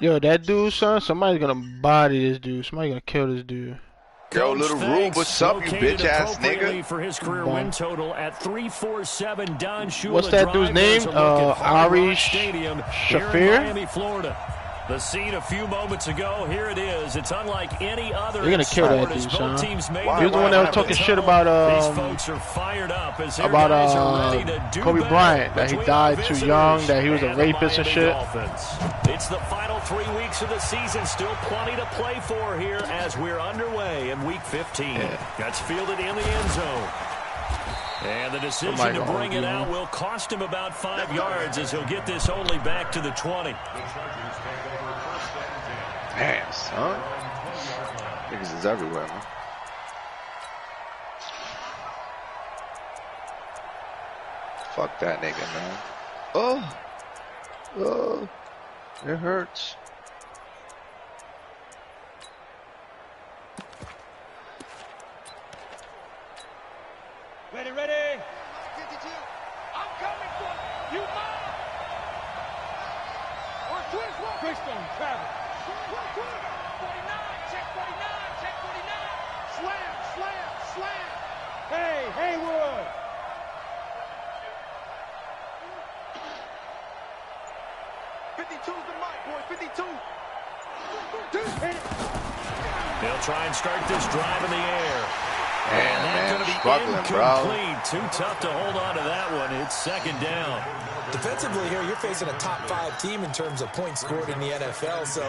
Yo, that dude, son, somebody's gonna body this dude. Somebody's gonna kill this dude. Yo, little Rube, what's up, you bitch ass nigga? For his career win total at 347, Don Shula. What's that dude's name? Ari Shafir? Miami, Florida. The scene a few moments ago. Here it is. It's unlike any other. You're gonna kill that dude, son. He was the one that was talking shit about These folks are fired up as their guys are ready to do Kobe Bryant, that he died too young, that he was a rapist and shit. It's the final 3 weeks of the season. Still plenty to play for here as we're underway in Week 15. That's fielded in the end zone. And the decision to bring it out will cost him about 5 yards as he'll get this only back to the 20. Damn, son. Niggas is everywhere, man. Fuck that nigga, man. Oh, it hurts. Ready, ready. 52. I'm coming for you, man. Twist on Travis. 49, check 49, check 49. Slam, slam, slam. Hey, Haywood. '52's the mic, boy. 52. They'll try and start this drive in the air. And that's going to be incomplete. Too tough to hold on to that one. It's second down. Defensively here, you're facing a top 5 team in terms of points scored in the NFL. So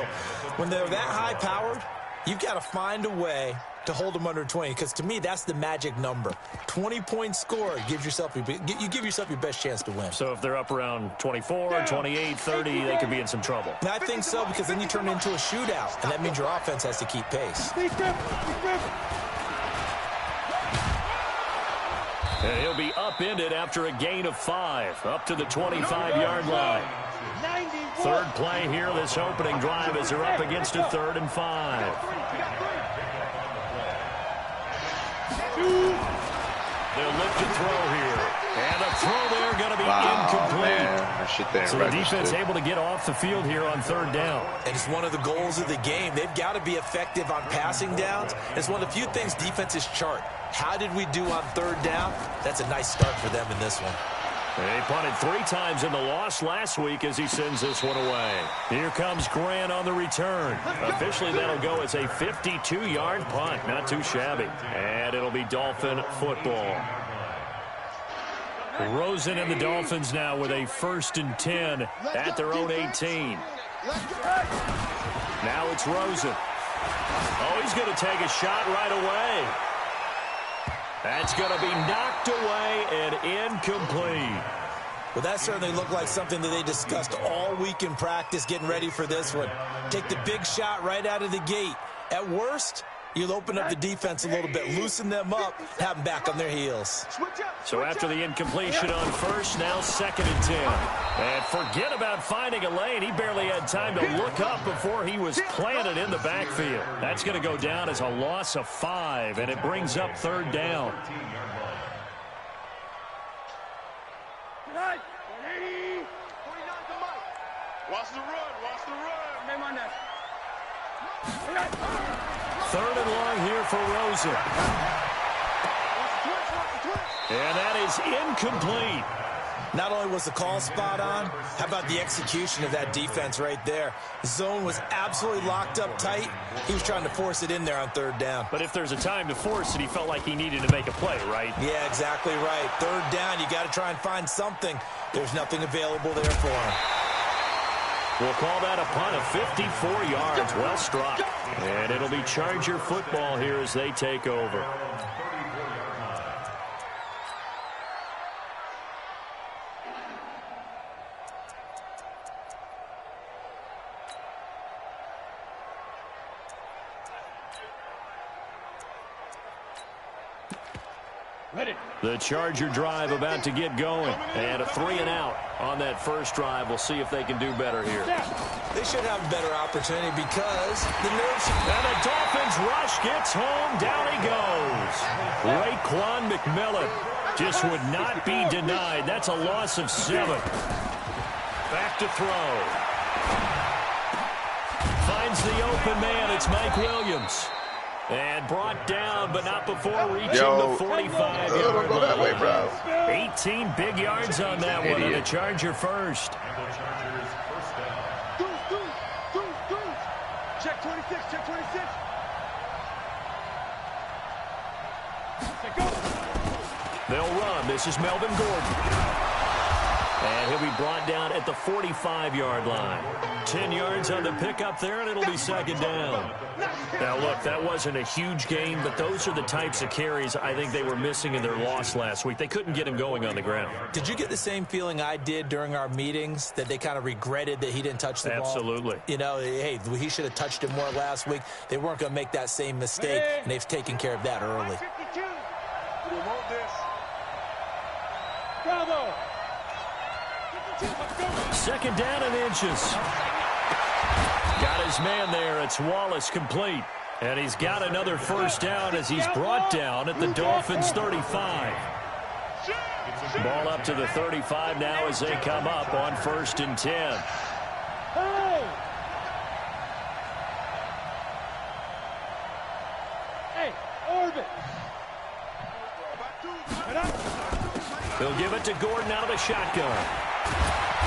when they're that high-powered, you've got to find a way to hold them under 20. Because to me, that's the magic number. 20 points scored gives yourself you give yourself your best chance to win. So if they're up around 24, 28, 30, they could be in some trouble. And I think so, because then you turn it into a shootout, and that means your offense has to keep pace. And he'll be upended after a gain of 5, up to the 25-yard line. Third play here, this opening drive, as they're up against a 3rd and 5. They'll look to throw here. And a throw there going to be incomplete. So the defense able to get off the field here on 3rd down. And it's one of the goals of the game. They've got to be effective on passing downs. It's one of the few things defenses chart. How did we do on 3rd down? That's a nice start for them in this one. They punted 3 times in the loss last week as he sends this one away. Here comes Grant on the return. Officially, that'll go as a 52-yard punt. Not too shabby. And it'll be Dolphin football. Rosen and the Dolphins now with a 1st and 10 at their own 18. Now it's Rosen. Oh, he's going to take a shot right away. That's going to be knocked away and incomplete. Well, that certainly looked like something that they discussed all week in practice, getting ready for this one. Take the big shot right out of the gate. At worst, you'll open up the defense a little bit, loosen them up, have them back on their heels. So after the incompletion on 1st, now 2nd and 10. And forget about finding a lane. He barely had time to look up before he was planted in the backfield. That's going to go down as a loss of 5, and it brings up 3rd down. Watch the run. 3rd and long here for Rosen. And that is incomplete. Not only was the call spot on, how about the execution of that defense right there? The zone was absolutely locked up tight. He was trying to force it in there on 3rd down. But if there's a time to force it, he felt like he needed to make a play, right? Yeah, exactly right. 3rd down, you got to try and find something. There's nothing available there for him. We'll call that a punt of 54 yards. Well struck. And it'll be Charger football here as they take over. The Charger drive about to get going. And a 3 and out on that first drive. We'll see if they can do better here. They should have a better opportunity because the nerves. And the Dolphins rush gets home. Down he goes. Raekwon McMillan just would not be denied. That's a loss of 7. Back to throw. finds the open man. It's Mike Williams. And brought down, but not before reaching the 45-yard go that way, line. bro. 18 big yards on that one, and a Charger first. Check 26, check 26. They'll run. This is Melvin Gordon. And he'll be brought down at the 45-yard line. 10 yards on the pickup there, and it'll be second down. Now, look, that wasn't a huge gain, but those are the types of carries I think they were missing in their loss last week. They couldn't get him going on the ground. Did you get the same feeling I did during our meetings, that they kind of regretted that he didn't touch the ball? Absolutely. You know, hey, he should have touched it more last week. They weren't going to make that same mistake, and they've taken care of that early. We want this. Bravo. Second down and inches. Got his man there. It's Wallace complete. And he's got another first down as he's brought down at the Dolphins' 35. Ball up to the 35 now as they come up on 1st and 10. Hey, orbit. He'll give it to Gordon out of the shotgun.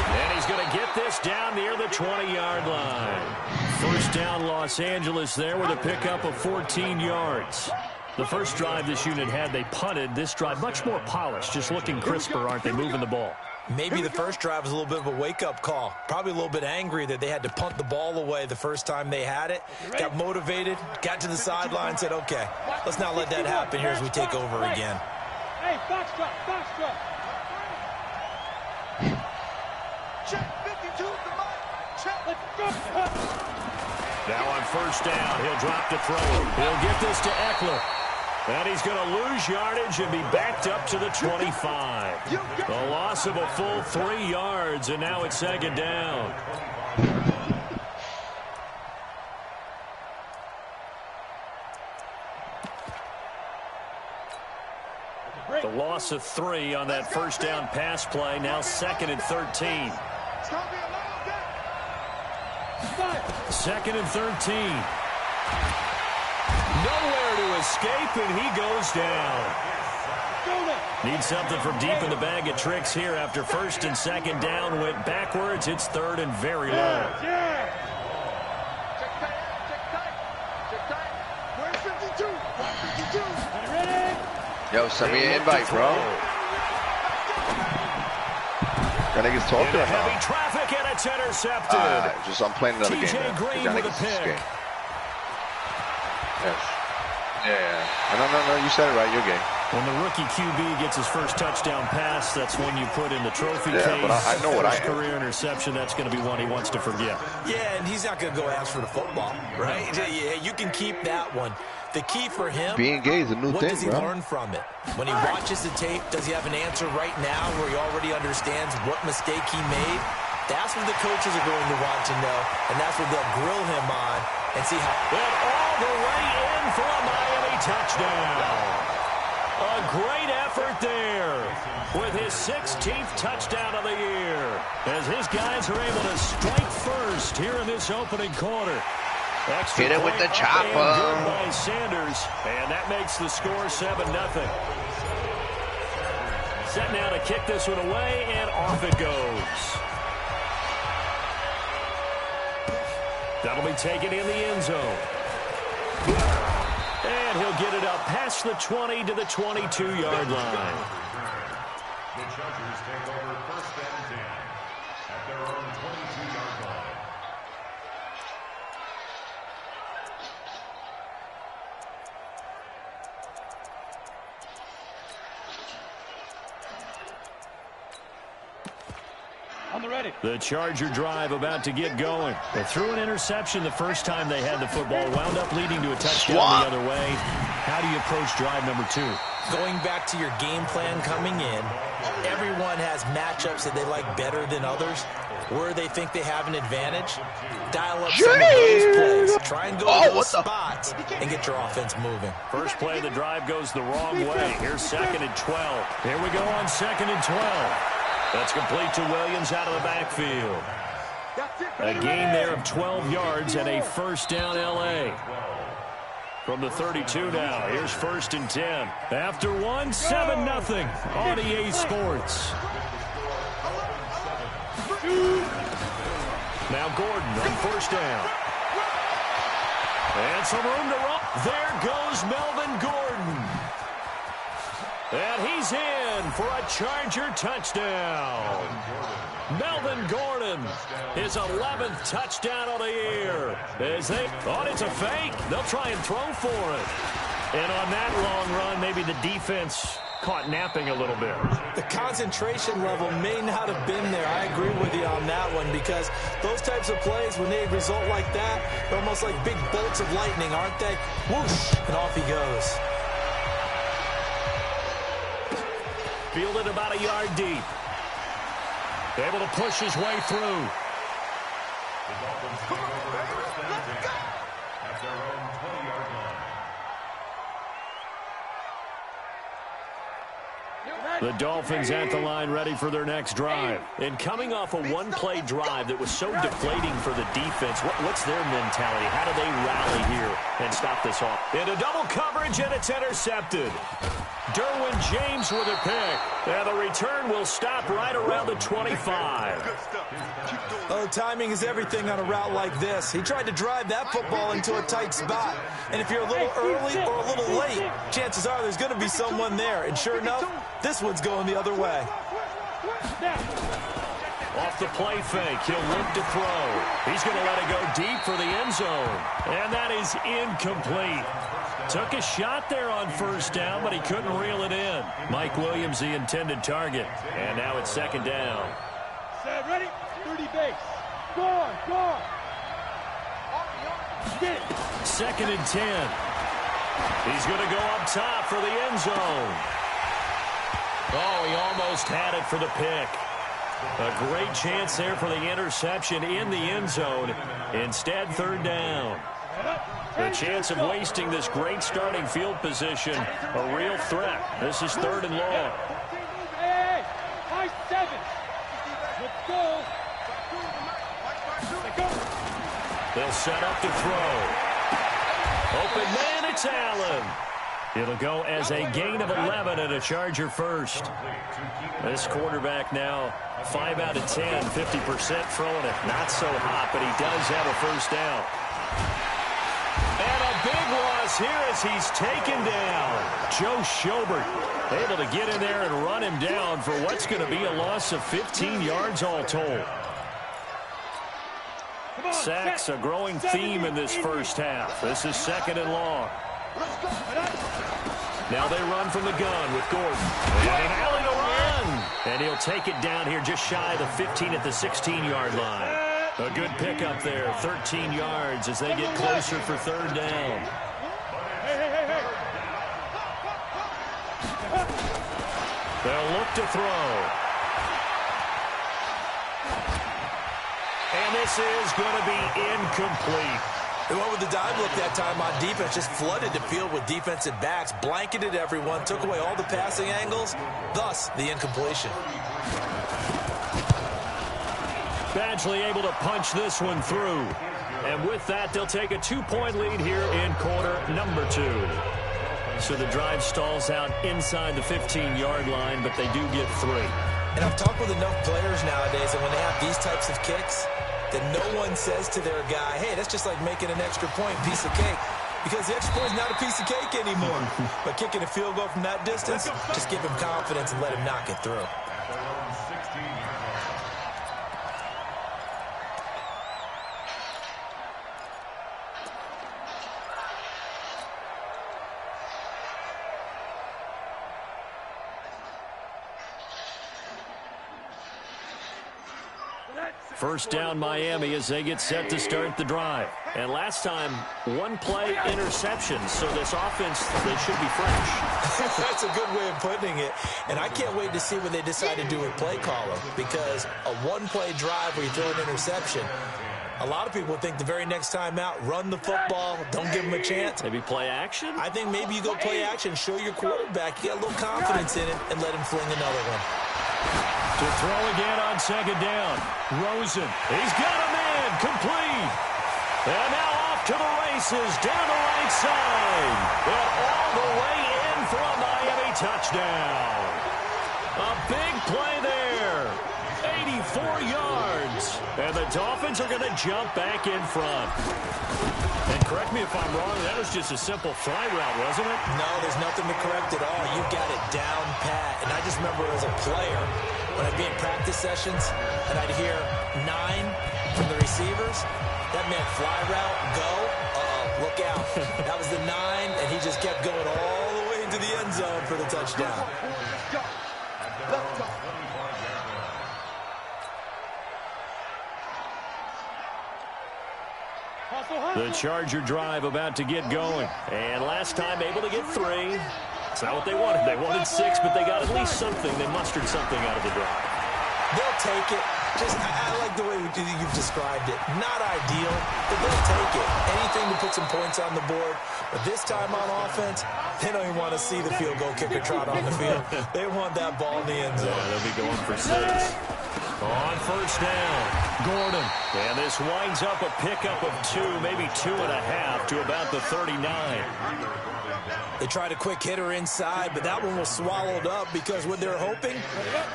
And he's going to get this down near the 20-yard line. First down, Los Angeles there with a pickup of 14 yards. The first drive this unit had, they punted. This drive, much more polished, just looking crisper, aren't they, moving the ball? Maybe the first drive was a little bit of a wake-up call. Probably a little bit angry that they had to punt the ball away the first time they had it. Got motivated, got to the sideline, said, okay, let's not let that happen here as we take over again. Hey, foxtrot, foxtrot. Check 52 the mic. Check. Let's go. Now on first down, he'll drop to throw. He'll get this to Eckler. And he's going to lose yardage and be backed up to the 25. The loss of a full 3 yards, and now it's second down. The loss of 3 on that first down pass play. Now 2nd and 13. 2nd and 13. Nowhere to escape, and he goes down. Need something from deep in the bag of tricks here after 1st and 2nd down went backwards. It's 3rd and very low. Yo, send me an invite, bro. That nigga's talking or Heavy not? traffic, and it's intercepted. I'm playing another game. TJ Green with a pick. Yes. Yeah. No. You said it right. Your game. When the rookie QB gets his first touchdown pass, that's when you put in the trophy case. But I know what I am. Career interception, that's going to be one he wants to forget. Yeah, and he's not going to go ask for the football, right? Yeah, you can keep that one. The key for him, being gay is a new what thing, does he bro. learn from it? When he watches the tape, does he have an answer right now where he already understands what mistake he made? That's what the coaches are going to want to know, and that's what they'll grill him on and see how. And all the way in for a Miami touchdown. A great effort there with his 16th touchdown of the year as his guys are able to strike first here in this opening quarter. Extra hit it with the chopper. Good by Sanders, and that makes the score 7-0. Set now to kick this one away, and off it goes. That'll be taken in the end zone. And he'll get it up past the 20 to the 22-yard line. The Chargers take over 1st and 10 at their own 22-yard line. The Charger drive about to get going. They threw an interception the first time they had the football, wound up leading to a touchdown the other way. How do you approach drive number 2? Going back to your game plan coming in, everyone has matchups that they like better than others. Where they think they have an advantage, dial up some of those plays. Try and go to those spots and get your offense moving. First play of the drive goes the wrong way. Here's 2nd and 12. Here we go on 2nd and 12. That's complete to Williams out of the backfield. A gain there of 12 yards and a first down L.A. From the 32 now. Here's 1st and 10. After one, 7-0 on EA Sports. Now Gordon on 1st down. And some room to run. There goes Melvin Gordon. And he's in for a Charger touchdown. Melvin Gordon, his 11th touchdown of the year. As they thought it's a fake, they'll try and throw for it. And on that long run, maybe the defense caught napping a little bit. The concentration level may not have been there. I agree with you on that one, because those types of plays, when they result like that, they're almost like big bolts of lightning, aren't they? Whoosh, and off he goes. Fielded about a yard deep. Able to push his way through. The Dolphins take over 1st and 10 at their own 20-yard line. The Dolphins at the line, ready for their next drive. And coming off a one-play drive that was so deflating for the defense, what's their mentality? How do they rally here and stop this off? Into double coverage, and it's intercepted. Derwin James with a pick. And the return will stop right around the 25. Oh, timing is everything on a route like this. He tried to drive that football into a tight spot. And if you're a little early or a little late, chances are there's going to be someone there. And sure enough, this one's going the other way. Off the play fake, he'll look to throw. He's going to let it go deep for the end zone. And that is incomplete. Took a shot there on 1st down, but he couldn't reel it in. Mike Williams, the intended target. And now it's 2nd down. Set, ready? 30 base. Go on, go on. Get it. 2nd and 10. He's going to go up top for the end zone. Oh, he almost had it for the pick. A great chance there for the interception in the end zone. Instead, 3rd down. The chance of wasting this great starting field position, a real threat. This is 3rd and long. Hey, high 7. Let's go. They'll set up to throw. Open man, it's Allen. It'll go as a gain of 11 and a Charger first. This quarterback now 5 out of 10, 50% throwing it. Not so hot, but he does have a 1st down. And a big loss here as he's taken down. Joe Schobert able to get in there and run him down for what's going to be a loss of 15 yards all told. Sacks, a growing theme in this first half. This is 2nd and long. Now they run from the gun with Gordon. And an alley to run. And he'll take it down here just shy of the 15 at the 16-yard line. A good pickup there, 13 yards as they get closer for 3rd down. They'll look to throw. And this is going to be incomplete. They went with the dive look that time on defense, just flooded the field with defensive backs, blanketed everyone, took away all the passing angles, thus the incompletion. Badgley able to punch this one through. And with that, they'll take a 2-point lead here in quarter number 2. So the drive stalls out inside the 15-yard line, but they do get 3. And I've talked with enough players nowadays, and when they have these types of kicks, that no one says to their guy, hey, that's just like making an extra point, piece of cake. Because the extra point is not a piece of cake anymore. But kicking a field goal from that distance, just give him confidence and let him knock it through. First down Miami as they get set to start the drive. And last time, 1-play interception. So this offense, they should be fresh. That's a good way of putting it. And I can't wait to see what they decide to do with play calling. Because a 1-play drive where you throw an interception, a lot of people think the very next time out, run the football, don't give them a chance. Maybe play action? I think maybe you go play action, show your quarterback, you got a little confidence in it, and let him fling another one. To throw again on 2nd down. Rosen. He's got a and complete. And now off to the races, down the right side. And all the way in for a Miami touchdown. A big play there. 84 yards. And the Dolphins are going to jump back in front. And correct me if I'm wrong, that was just a simple fly route, wasn't it? No, there's nothing to correct at all. You got it down pat. And I just remember as a player, when I'd be in practice sessions, and I'd hear 9 from the receivers, that meant fly route, go, look out. That was the 9, and he just kept going all the way into the end zone for the touchdown. Let's go. The Charger drive about to get going. And last time able to get 3. It's not what they wanted. They wanted 6, but they got at least something. They mustered something out of the drive. They'll take it. I like the way you've described it. Not ideal, but they'll take it. Anything to put some points on the board. But this time on offense, they don't even want to see the field goal kicker trot on the field. They want that ball in the end zone. Yeah, they'll be going for 6. On first down, Gordon. And this winds up a pickup of 2, maybe 2.5 to about the 39. They tried a quick hitter inside, but that one was swallowed up because what they're hoping,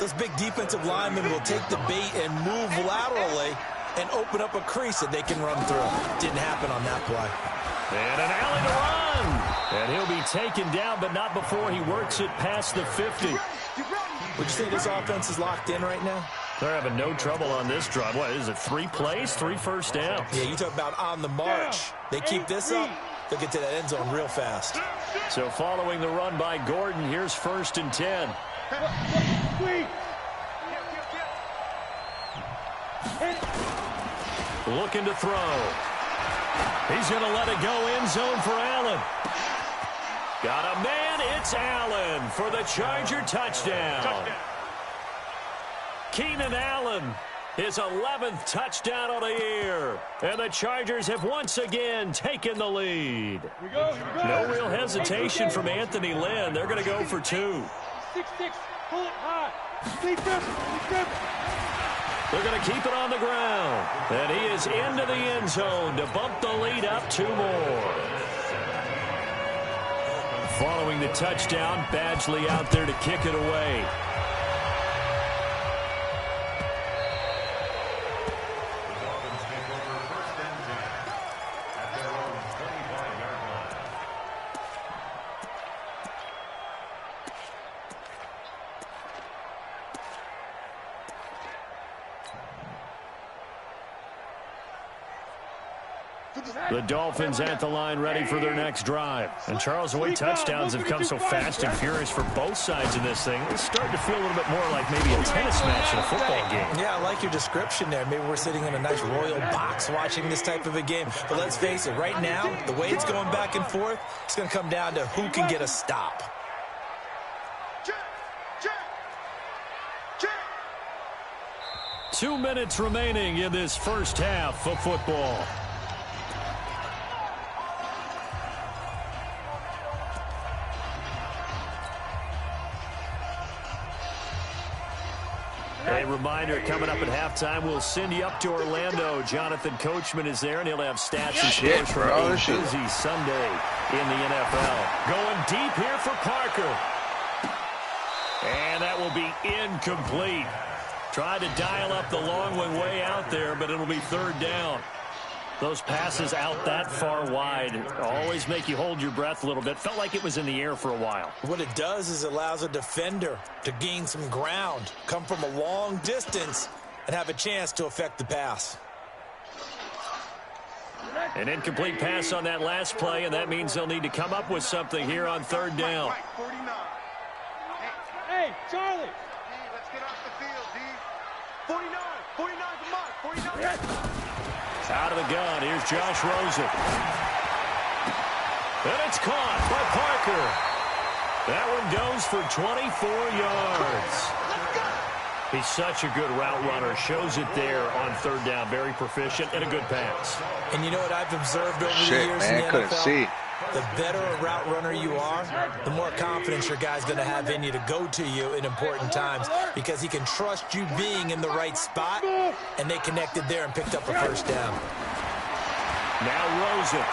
those big defensive linemen will take the bait and move laterally and open up a crease that they can run through. Didn't happen on that play. And an alley to run. And he'll be taken down, but not before he works it past the 50. Would you say this offense is locked in right now? They're having no trouble on this drive. What is it, 3 plays, 3 first downs? Yeah, you talk about on the march. They keep this up, they'll get to that end zone real fast. So following the run by Gordon, here's 1st and 10. Looking to throw. He's going to let it go end zone for Allen. Got a man, it's Allen for the Charger touchdown. Keenan Allen, his 11th touchdown of the year. And the Chargers have once again taken the lead. No real hesitation from Anthony Lynn. They're going to go for 2. 6-6, pull it high. They're going to keep it on the ground. And he is into the end zone to bump the lead up 2 more. Following the touchdown, Badgley out there to kick it away. The Dolphins at the line ready for their next drive. And Charles, the way touchdowns have come so fast and furious for both sides in this thing, it's starting to feel a little bit more like maybe a tennis match in a football game. Yeah, I like your description there. Maybe we're sitting in a nice royal box watching this type of a game. But let's face it, right now, the way it's going back and forth, it's going to come down to who can get a stop. 2 minutes remaining in this first half of football. A reminder, coming up at halftime, we'll send you up to Orlando. Jonathan Coachman is there, and he'll have stats and scores from a busy Sunday in the NFL. Going deep here for Parker. And that will be incomplete. Tried to dial up the long one way out there, but it'll be 3rd down. Those passes out that far wide always make you hold your breath a little bit. Felt like it was in the air for a while. What it does is it allows a defender to gain some ground, come from a long distance, and have a chance to affect the pass. An incomplete pass on that last play, and that means they'll need to come up with something here on 3rd down. Hey, Charlie. Let's get off the field, D. 49 the mark, 49. Out of the gun, here's Josh Rosen. And it's caught by Parker. That one goes for 24 yards. He's such a good route runner. Shows it there on 3rd down. Very proficient and a good pass. And you know what I've observed over the years in the NFL? Couldn't see. the better a route runner you are, the more confidence your guy's going to have in you to go to you in important times because he can trust you being in the right spot, and they connected there and picked up a first down. Now Rosen.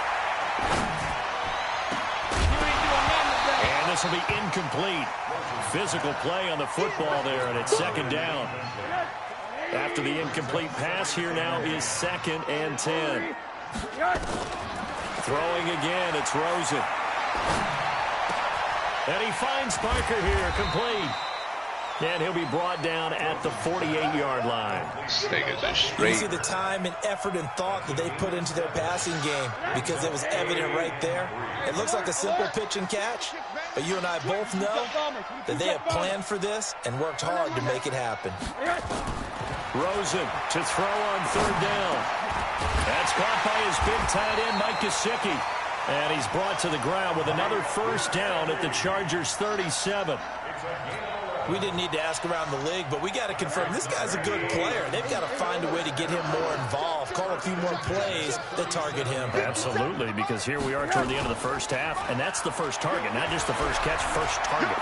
And this will be incomplete. Physical play on the football there, and it's second down. After the incomplete pass, here now is 2nd and 10. Throwing again, it's Rosen. And he finds Parker here, complete. And he'll be brought down at the 48-yard line. You see the time and effort and thought that they put into their passing game because it was evident right there. It looks like a simple pitch and catch, but you and I both know that they have planned for this and worked hard to make it happen. Rosen to throw on 3rd down. That's caught by his big tight end, Mike Gesicki. And he's brought to the ground with another first down at the Chargers' 37. We didn't need to ask around the league, but we got to confirm this guy's a good player. They've got to find a way to get him more involved, call a few more plays that target him. Absolutely, because here we are toward the end of the first half, and that's the first target, not just the first catch, first target.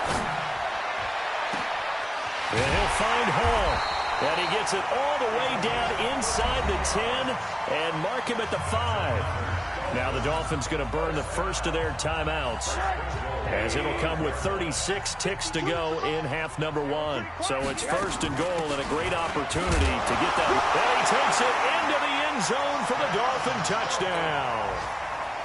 And he'll find Hall. And he gets it all the way down inside the 10 and mark him at the 5. Now the Dolphins going to burn the first of their timeouts, as it'll come with 36 ticks to go in half number 1. So it's 1st and goal and a great opportunity to get that. And he takes it into the end zone for the Dolphin touchdown.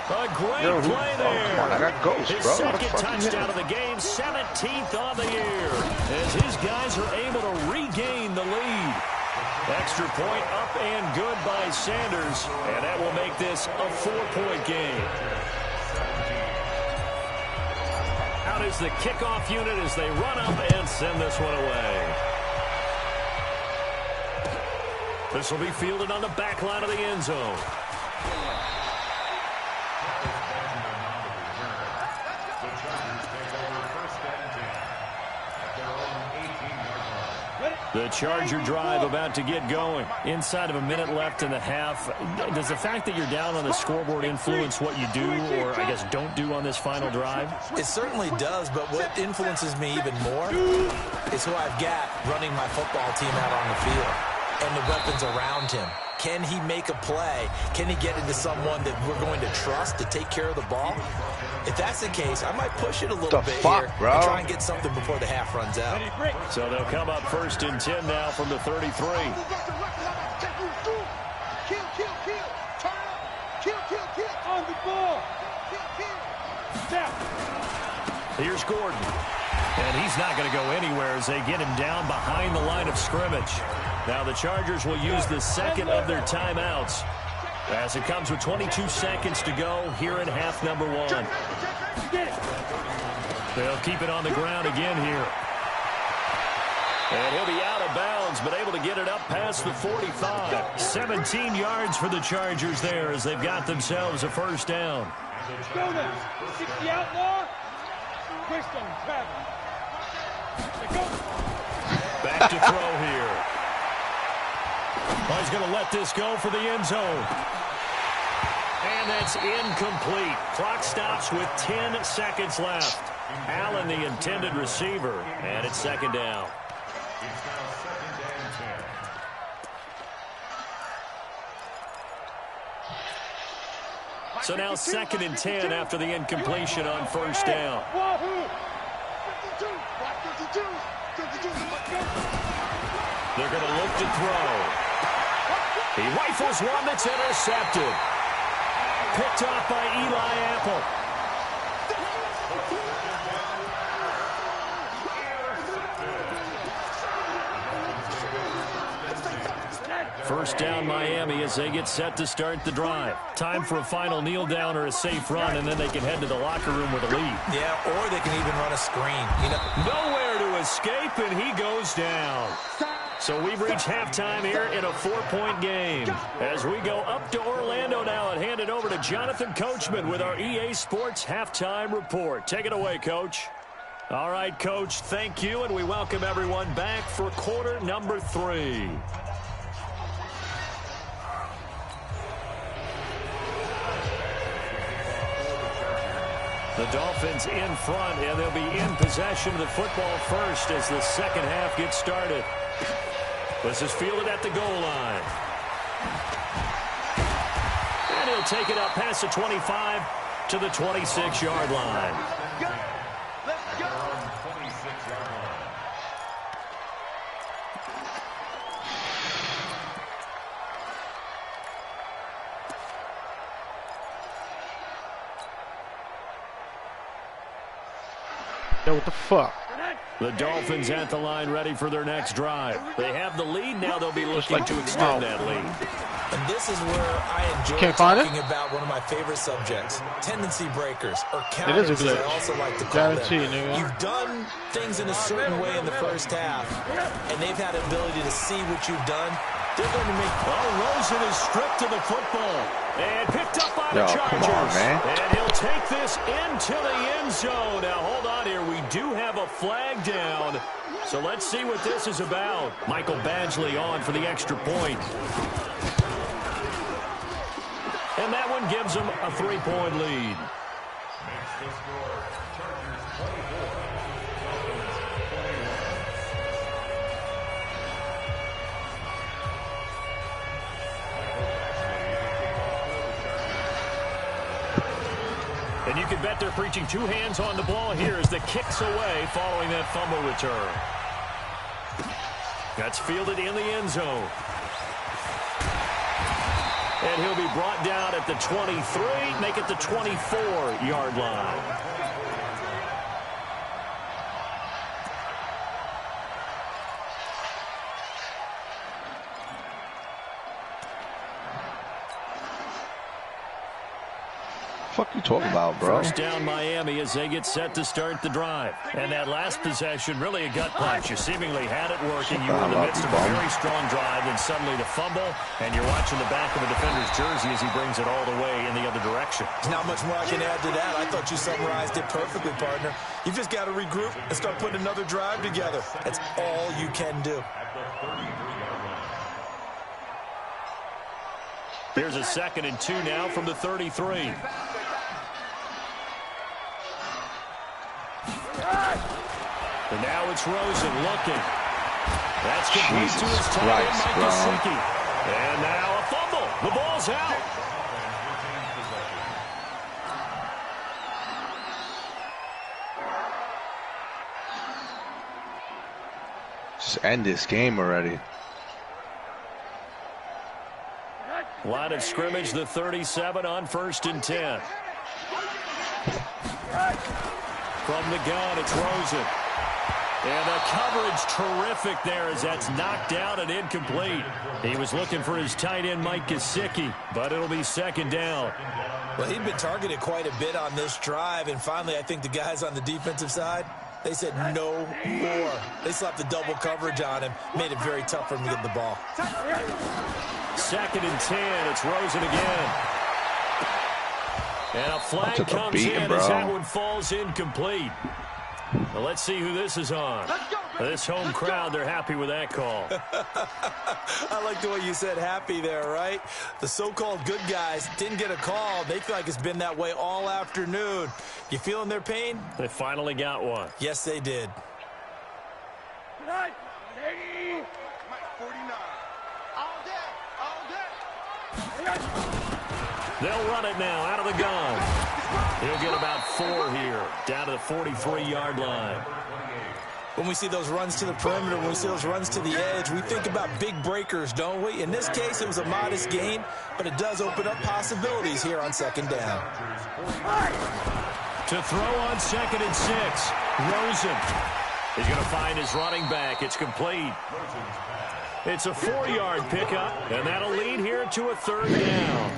A great play there. Come on, I got ghosts, his bro. second touchdown of the game, 17th on the year, as his guys are able to regain the lead. Extra point up and good by Sanders, and that will make this a 4-point game. Out is the kickoff unit as they run up and send this one away. This will be fielded on the back line of the end zone. The Charger drive about to get going. Inside of a minute left in the half. Does the fact that you're down on the scoreboard influence what you do, or I guess don't do on this final drive? It certainly does, but what influences me even more is who I've got running my football team out on the field and the weapons around him. Can he make a play? Can he get into someone that we're going to trust to take care of the ball? If that's the case, I might push it a little bit here and try and get something before the half runs out. So they'll come up 1st and 10 now from the 33. On the ball. Here's Gordon. And he's not going to go anywhere as they get him down behind the line of scrimmage. Now the Chargers will use the second of their timeouts as it comes with 22 seconds to go here in half number 1. They'll keep it on the ground again here. And he'll be out of bounds, but able to get it up past the 45. 17 yards for the Chargers there as they've got themselves a first down. The outlaw. Back to throw here. Oh, he's going to let this go for the end zone. And that's incomplete. Clock stops with 10 seconds left. Allen, the intended receiver, and it's second down. So now 2nd and 10 after the incompletion on first down. They're going to look to throw. He rifles one that's intercepted. Picked off by Eli Apple. First down Miami as they get set to start the drive. Time for a final kneel down or a safe run, and then they can head to the locker room with a lead. Yeah, or they can even run a screen. Nowhere to escape, and he goes down. So we've reached halftime here in a 4-point game. As we go up to Orlando now and hand it over to Jonathan Coachman with our EA Sports Halftime Report. Take it away, Coach. All right, Coach, thank you, and we welcome everyone back for quarter number 3. The Dolphins in front, and they'll be in possession of the football first as the second half gets started. This is fielded at the goal line. And he'll take it up past the 25 to the 26-yard line. Let's go. 26-yard line. Yo, what the fuck? The Dolphins at the line ready for their next drive. They have the lead. Now they'll be looking to extend that lead. And this is where I enjoy talking about one of my favorite subjects, tendency breakers, or counters, as I also like to call them. Nigga. You've done things in a certain way in the first half, and they've had the ability to see what you've done. They're going to make... Oh, Rosen is stripped to the football and picked up by the Chargers. Come on, man. And he'll take this into the end zone. Now, hold on here. We do have a flag down. So let's see what this is about. Michael Badgley on for the extra point. And that one gives them a 3-point lead. Makes the score. Chargers 24. And you can bet they're preaching two hands on the ball here as the kick's away following that fumble return. That's fielded in the end zone. And he'll be brought down at the 23, make it the 24-yard line. What the fuck you talking about, bro? First down Miami as they get set to start the drive. And that last possession, really a gut punch. You seemingly had it working. You were in the midst of a very strong drive, then suddenly the fumble, and you're watching the back of a defender's jersey as he brings it all the way in the other direction. There's not much more I can add to that. I thought you summarized it perfectly, partner. You've just got to regroup and start putting another drive together. That's all you can do. Here's a 2nd and 2 now from the 33. And now it's Rosen looking. That's complete to his tight end, Mike Gesicki. And now a fumble. The ball's out. Just end this game already. Line of scrimmage, the 37 on 1st and 10. From the gun, it's Rosen. And the coverage terrific there as that's knocked down and incomplete. He was looking for his tight end, Mike Gesicki, but it'll be 2nd down. Well, he'd been targeted quite a bit on this drive, and finally I think the guys on the defensive side, they said no more. They slapped the double coverage on him, made it very tough for him to get the ball. 2nd and 10, it's Rosen again. And a flag comes in bro. as that one falls incomplete. Well, let's see who this is on. This home crowd, they're happy with that call. I like the way you said happy there, right? The so-called good guys didn't get a call. They feel like it's been that way all afternoon. You feeling their pain? They finally got one. Yes, they did. 49. All day. All day. They'll run it now out of the gun. He'll get about 4 here, down to the 43-yard line. When we see those runs to the perimeter, when we see those runs to the edge, we think about big breakers, don't we? In this case, it was a modest gain, but it does open up possibilities here on 2nd down. To throw on 2nd and 6, Rosen. He's going to find his running back. It's complete. It's a 4-yard pickup, and that'll lead here to a 3rd down.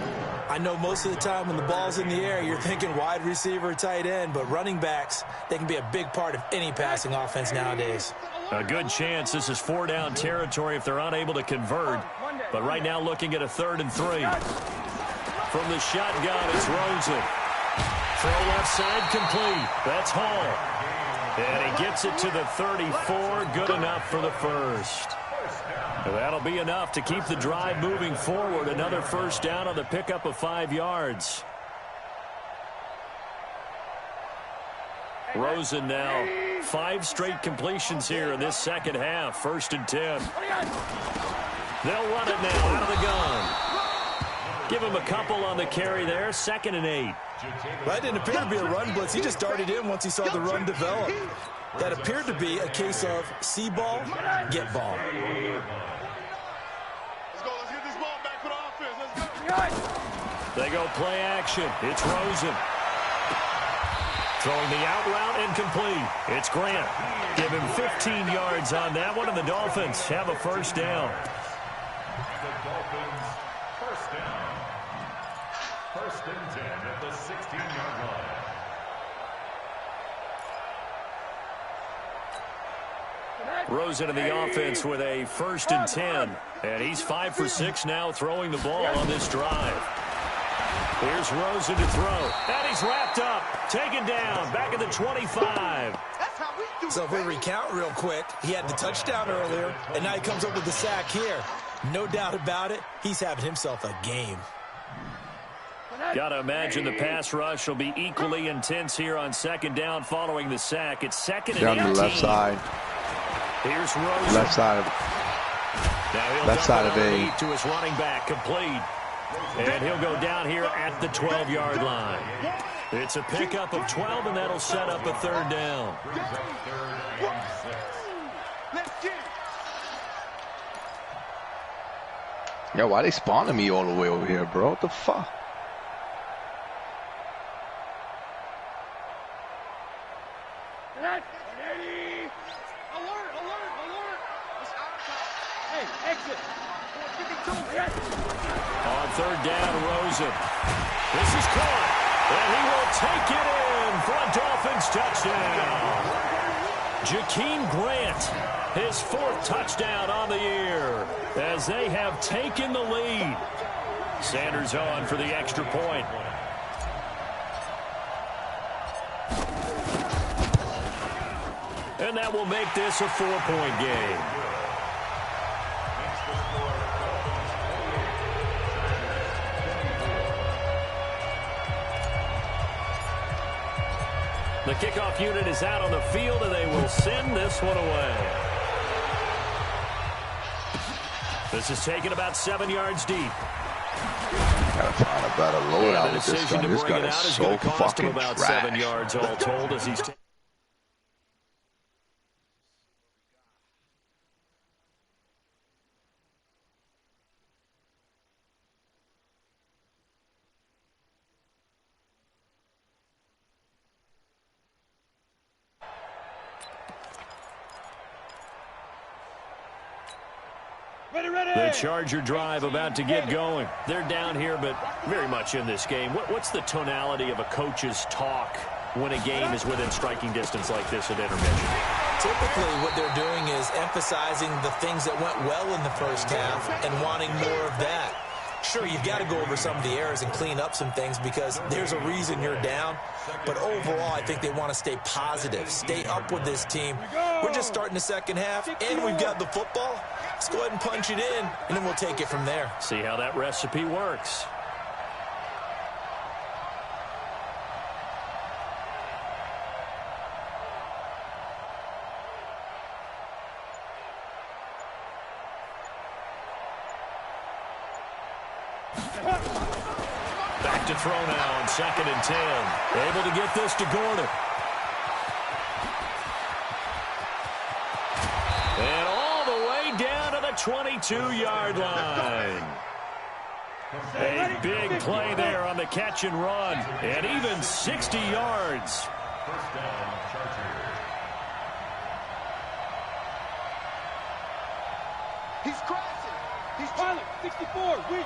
I know most of the time when the ball's in the air, you're thinking wide receiver, tight end, but running backs, they can be a big part of any passing offense nowadays. A good chance this is 4-down territory if they're unable to convert. But right now looking at a 3rd and 3. From the shotgun, it's Rosen. Throw left side complete. That's Hall. And he gets it to the 34. Good enough for the first. That'll be enough to keep the drive moving forward. Another 1st down on the pickup of 5 yards. Rosen now 5 straight completions here in this second half. 1st and 10. They'll run it now out of the gun. Give him a couple on the carry there. 2nd and 8. That didn't appear to be a run blitz. He just darted in once he saw the run develop. That appeared to be a case of see ball, get ball. Let's go. Let's get this ball back for the offense. Let's go. They go play action. It's Rosen. Throwing the out route incomplete. It's Grant. Give him 15 yards on that one, and the Dolphins have a 1st down. The Dolphins, 1st down. 1st and 10 at the 16-yard line. Rosen in the offense with a 1st and 10. And he's 5 for 6 now throwing the ball on this drive. Here's Rosen to throw. And he's wrapped up. Taken down. Back at the 25. So if we recount real quick, he had the touchdown earlier, and now he comes up with the sack here. No doubt about it, he's having himself a game. Got to imagine the pass rush will be equally intense here on 2nd down following the sack. It's 2nd and 18. Down the left side. Here's Rosen. Left side. Now he'll Left side of A. to his running back, complete. And he'll go down here at the 12-yard line. It's a pickup of 12, and that'll set up a 3rd down. Yo, why they spawning me all the way over here, bro? What the fuck? On 3rd down, Rosen. This is caught, and he will take it in for a Dolphins touchdown. Jakeem Grant, his 4th touchdown on the year, as they have taken the lead. Sanders on for the extra point. And that will make this a 4-point game. The kickoff unit is out on the field, and they will send this one away. This is taken about 7 yards deep. Gotta find a better loadout with this gun. This gun is so fucking about trash. 7 yards all told as he's the Charger drive about to get going. They're down here, but very much in this game. What's the tonality of a coach's talk when a game is within striking distance like this at intermission? Typically, what they're doing is emphasizing the things that went well in the 1st half and wanting more of that. Sure, you've got to go over some of the errors and clean up some things because there's a reason you're down. But overall, I think they want to stay positive, stay up with this team. We're just starting the 2nd half, and we've got the football. Let's go ahead and punch it in, and then we'll take it from there. See how that recipe works. Back to throw now on 2nd and 10. Able to get this to Gordon. And all the way down to the 22-yard line. A big play there on the catch and run. And even 60 yards. 1st down, Chargers. He's crashing. He's pilot. 64. Weak.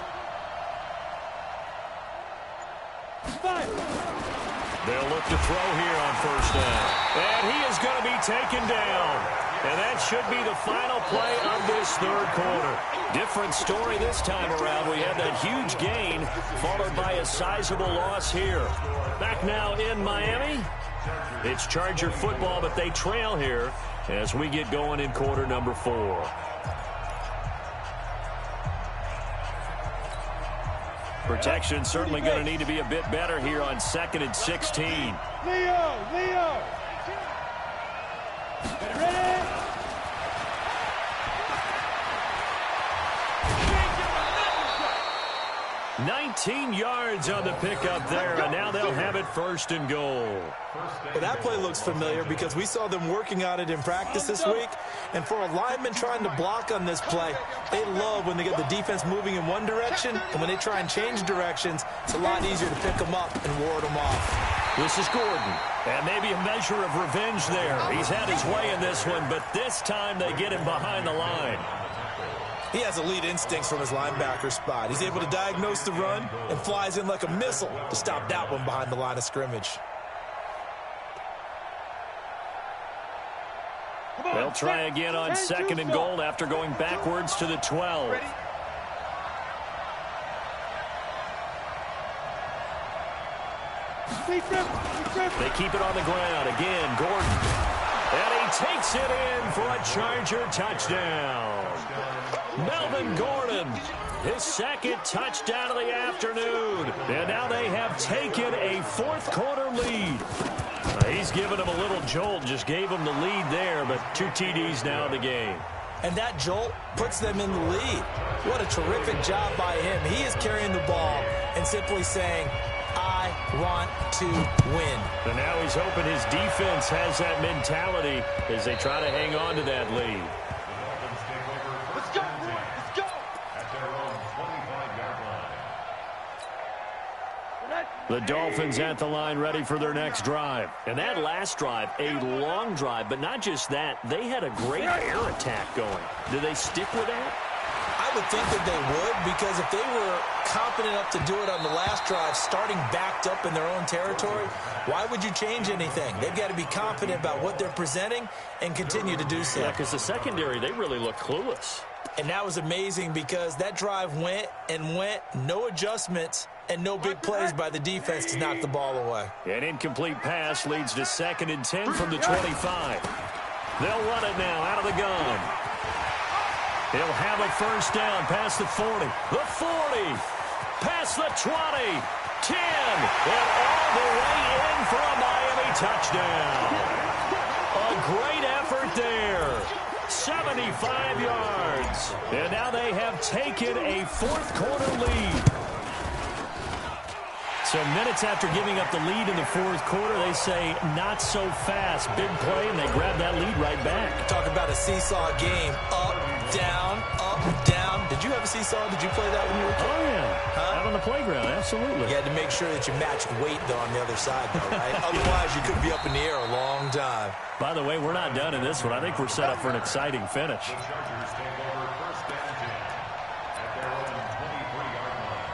They'll look to throw here on 1st down. And he is going to be taken down. And that should be the final play of this 3rd quarter. Different story this time around. We had that huge gain followed by a sizable loss here. Back now in Miami. It's Charger football, but they trail here as we get going in quarter number 4. Protection certainly going to need to be a bit better here on 2nd and 16. Leo! Ready? 19 yards on the pickup there, and now they'll have it 1st and goal. Well, that play looks familiar because we saw them working on it in practice this week. And for a lineman trying to block on this play, they love when they get the defense moving in one direction, and when they try and change directions, it's a lot easier to pick them up and ward them off. This is Gordon, and maybe a measure of revenge there. He's had his way in this one, but this time they get him behind the line. He has elite instincts from his linebacker spot. He's able to diagnose the run and flies in like a missile to stop that one behind the line of scrimmage. They'll try again on 2nd and goal after going backwards to the 12. They keep it on the ground. Again, Gordon. And he takes it in for a Charger touchdown. Melvin Gordon, his 2nd touchdown of the afternoon. And now they have taken a 4th quarter lead. He's given them a little jolt, just gave them the lead there, but 2 TDs now in the game. And that jolt puts them in the lead. What a terrific job by him. He is carrying the ball and simply saying, I want to win. And now he's hoping his defense has that mentality as they try to hang on to that lead. Let's go, let's go. At their own 25-yard line. The Dolphins at the line ready for their next drive. And that last drive, a long drive, but not just that. They had a great air attack going. Do they stick with that? I would think that they would, because if they were confident enough to do it on the last drive, starting backed up in their own territory, why would you change anything? They've got to be confident about what they're presenting and continue to do so. Yeah, because the secondary, they really look clueless. And that was amazing because that drive went and went, no adjustments, and no big plays by the defense to knock the ball away. An incomplete pass leads to 2nd and 10 from the 25. They'll run it now out of the gun. He'll have a 1st down past the 40, the 40, past the 20, 10, and all the way in for a Miami touchdown. A great effort there. 75 yards. And now they have taken a 4th quarter lead. So minutes after giving up the lead in the 4th quarter, they say not so fast. Big play, and they grab that lead right back. Talk about a seesaw game. Up, down, up, down. Did you have a seesaw? Did you play that when you were a kid? Oh, yeah. Huh? Out on the playground, absolutely. You had to make sure that you matched weight, though, on the other side, though, right? Otherwise, you could be up in the air a long time. By the way, we're not done in this one. I think we're set up for an exciting finish. The Chargers take over 1st and 10 at their own 23-yard line.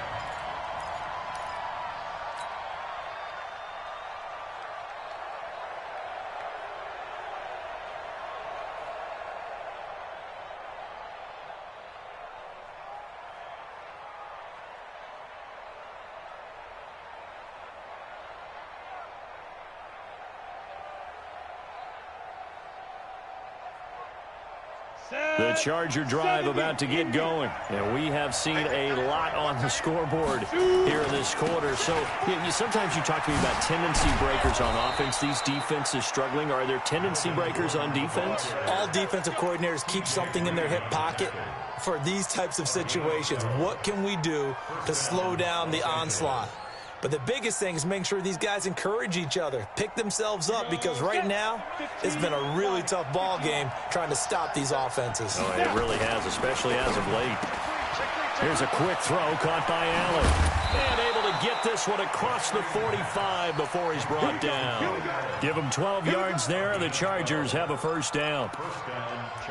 The Charger drive about to get going. And we have seen a lot on the scoreboard here in this quarter. So sometimes you talk to me about tendency breakers on offense. These defenses struggling. Are there tendency breakers on defense? All defensive coordinators keep something in their hip pocket for these types of situations. What can we do to slow down the onslaught? But the biggest thing is making sure these guys encourage each other, pick themselves up, because right now it's been a really tough ball game trying to stop these offenses. Oh, it really has, especially as of late. Here's a quick throw caught by Allen. And able to get this one across the 45 before he's brought down. Give him 12 yards there. The Chargers have a 1st down.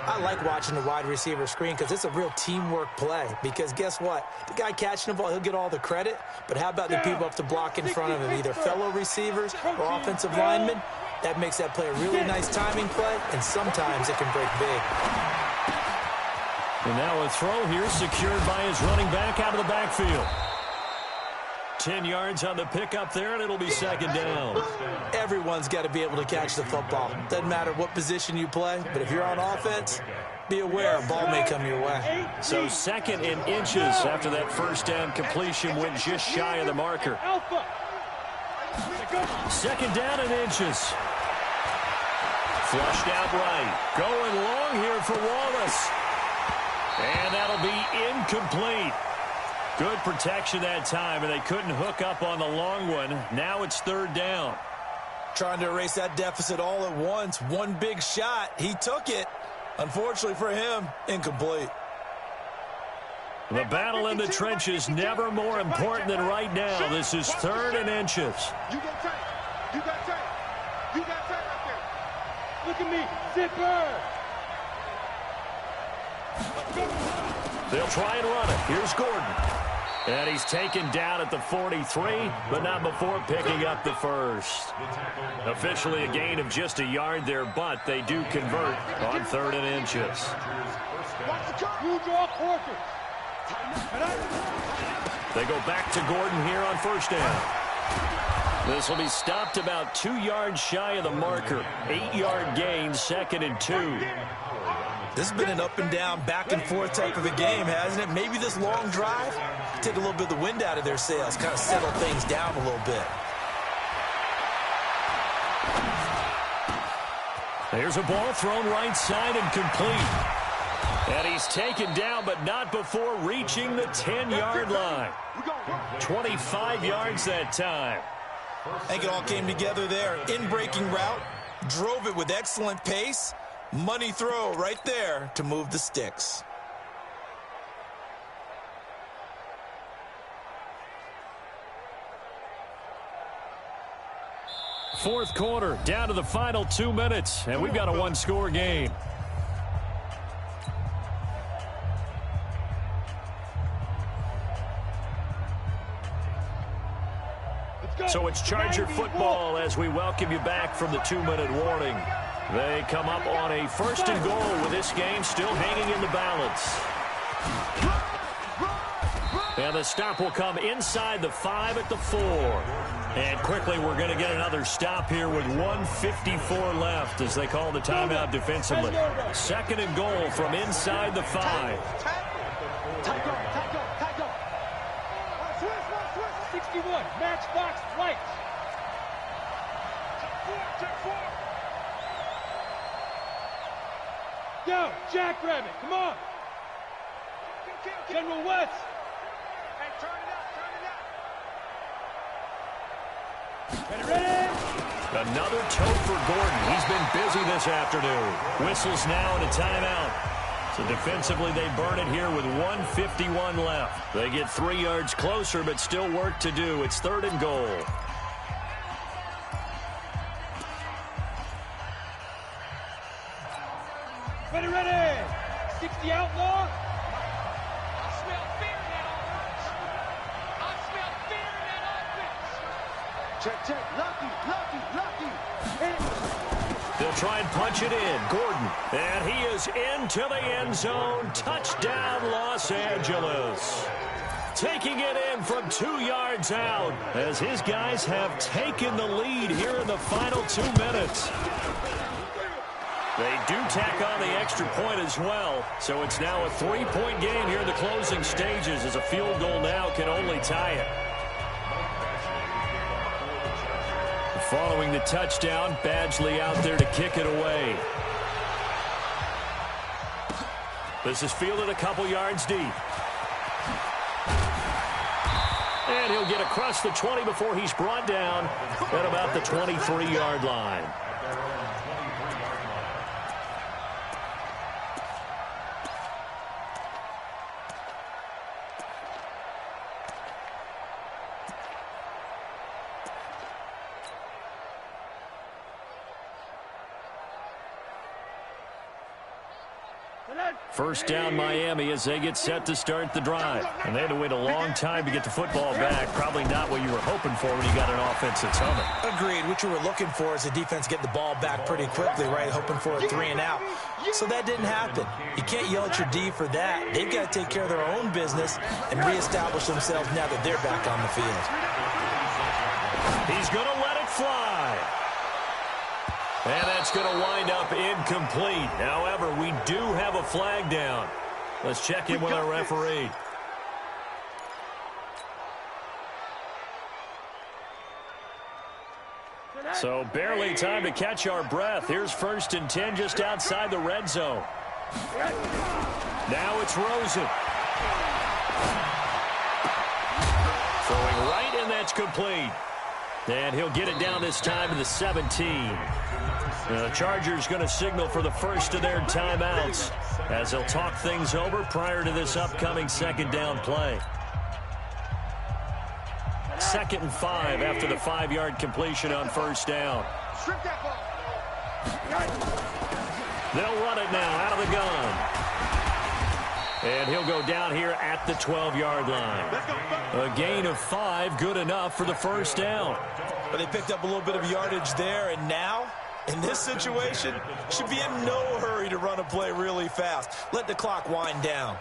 I like watching the wide receiver screen because it's a real teamwork play. Because guess what? The guy catching the ball, he'll get all the credit. But how about the people up to block in front of him, either fellow receivers or offensive linemen? That makes that play a really nice timing play, and sometimes it can break big. And now a throw here secured by his running back out of the backfield. 10 yards on the pickup there, and it'll be 2nd down. Everyone's got to be able to catch the football. Doesn't matter what position you play, but if you're on offense, be aware a ball may come your way. So 2nd and inches after that 1st down completion went just shy of the marker. 2nd down and inches. Flushed out right. Going long here for Wallace. And that'll be incomplete. Good protection that time, and they couldn't hook up on the long one. Now it's third down. Trying to erase that deficit all at once. One big shot. He took it. Unfortunately for him, incomplete. The battle in the trenches never more important than right now. This is third and inches. You got tight. You got tight. You got tight right there. Look at me. Zipper. They'll try and run it. Here's Gordon. And he's taken down at the 43, but not before picking up the first. Officially a gain of just a yard there, but they do convert on third and inches. You draw quarters. They go back to Gordon here on first down. This will be stopped about 2 yards shy of the marker. 8-yard gain, second and 2. This has been an up and down, back and forth type of a game, hasn't it? Maybe this long drive, take a little bit of the wind out of their sails, kind of settle things down a little bit. There's a ball thrown right side and complete. And he's taken down, but not before reaching the 10-yard line. 25 yards that time. I think it all came together there. In-breaking route, drove it with excellent pace. Money throw right there to move the sticks. Fourth quarter, down to the final 2 minutes, and we've got a one-score game. So it's Charger football as we welcome you back from the 2-minute warning. They come up on a first and goal with this game still hanging in the balance. And the stop will come inside the 5 at the 4. And quickly we're going to get another stop here with 1:54 left as they call the timeout defensively. Second and goal from inside the 5. 61, matchbox right. Yo, Jackrabbit, come on. General West. Hey, turn it up, ready? Another tote for Gordon. He's been busy this afternoon. Whistles now and a timeout. So defensively, they burn it here with 1:51 left. They get 3 yards closer, but still work to do. It's third and goal. Ready, ready. 60 outlaw. I smell fear in that offense. I smell fear in that offense. Check, check. Lucky. They'll try and punch it in. Gordon. And he is into the end zone. Touchdown, Los Angeles. Taking it in from 2 yards out as his guys have taken the lead here in the final 2 minutes. They do tack on the extra point as well, so it's now a 3-point game here in the closing stages as a field goal now can only tie it. Following the touchdown, Badgley out there to kick it away. This is fielded a couple yards deep. And he'll get across the 20 before he's brought down at about the 23-yard line. First down Miami as they get set to start the drive. And they had to wait a long time to get the football back. Probably not what you were hoping for when you got an offense that's humming. Agreed. What you were looking for is the defense get the ball back pretty quickly, right? Hoping for a 3 and out. So that didn't happen. You can't yell at your D for that. They've got to take care of their own business and reestablish themselves now that they're back on the field. He's going to let it fly. And that's going to wind up incomplete. However, we do have a flag down. Let's check in with our referee. So barely time to catch our breath. Here's 1st and 10 just outside the red zone. Now it's Rosen. Throwing right, and that's complete. And he'll get it down this time to the 17. The Chargers going to signal for the first of their timeouts as they'll talk things over prior to this upcoming 2nd down play. 2nd and 5 after the 5-yard completion on 1st down. They'll run it now out of the gun. And he'll go down here at the 12-yard line. A gain of 5, good enough for the 1st down. But they picked up a little bit of yardage there, and now, in this situation, should be in no hurry to run a play really fast. Let the clock wind down.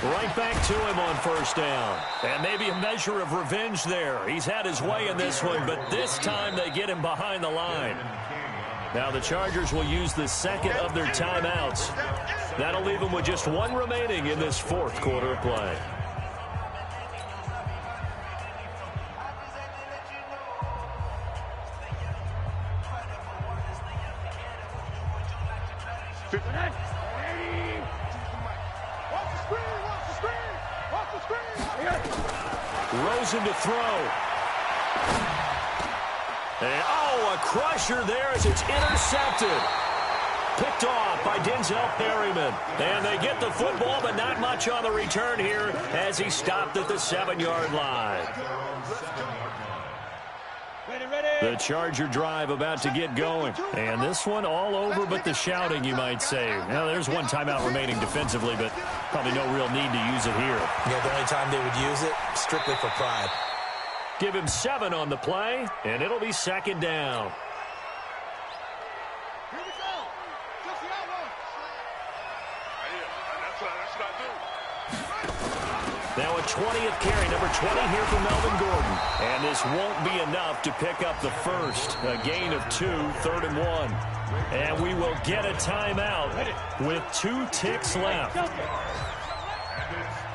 Right back to him on 1st down. And maybe a measure of revenge there. He's had his way in this one, but this time they get him behind the line. Now the Chargers will use the 2nd of their timeouts. That'll leave them with just 1 remaining in this 4th quarter of play. Rosen to throw. And, a crusher there as it's intercepted. Picked off by Denzel Perryman. And they get the football, but not much on the return here as he stopped at the 7-yard line. The Charger drive about to get going. And this one all over but the shouting, you might say. Now, there's 1 timeout remaining defensively, but probably no real need to use it here. Yeah, the only time they would use it, strictly for pride. Give him 7 on the play, and it'll be 2nd down. Here we go. Just the outlaw. That's what I do. Now a 20th carry, number 20 here for Melvin Gordon. And this won't be enough to pick up the first. A gain of 2, 3rd and 1. And we will get a timeout with 2 ticks left.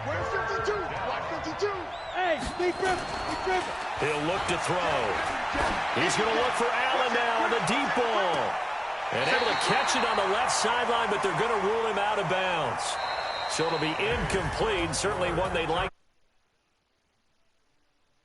Where's 52? Watch 52. Hey, big grip. He'll look to throw. He's going to look for Allen now on the deep ball. And able to catch it on the left sideline, but they're going to rule him out of bounds. So it'll be incomplete, certainly one they'd like.